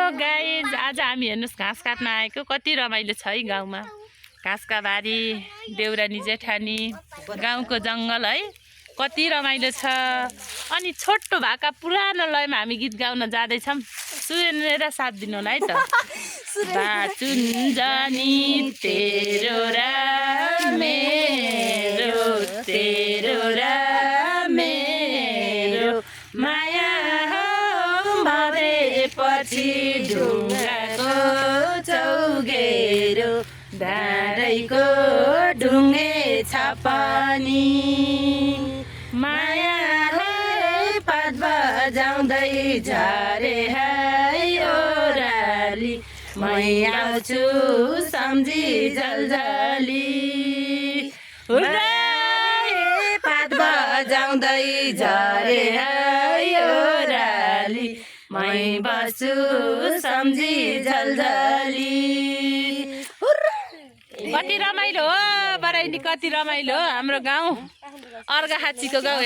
Guys आज हामी हेर्नुहोस् घाँस काट्न आएको कति रमाइलो छ है गाउँमा। घाँसका बारी, देउरानी जेठानी, गाउँको जङ्गल है कति रमाइलो छ। अनि छोटो भाका पुरानो लयमा हामी गीत गाउन जाँदैछौँ। सुनेर साथ दिनु होला है त। बाचुन्जनी तेरो र मेरो, तेरो र मेरो माया पछि ढुङ्गाको चौगेरो, डाँडैको ढुङ्गे छापानी मायाले पात बजाउँदै झरे है ओराली, मै आउँछु सम्झी जलजली। पात बजाउँदै झरे है ओराली, मै बस्छु सम्झी जलजली। कति रमाइलो हो बराइली, कति रमाइलो हो हाम्रो गाउँ अर्घाखाँचीको गाउँ।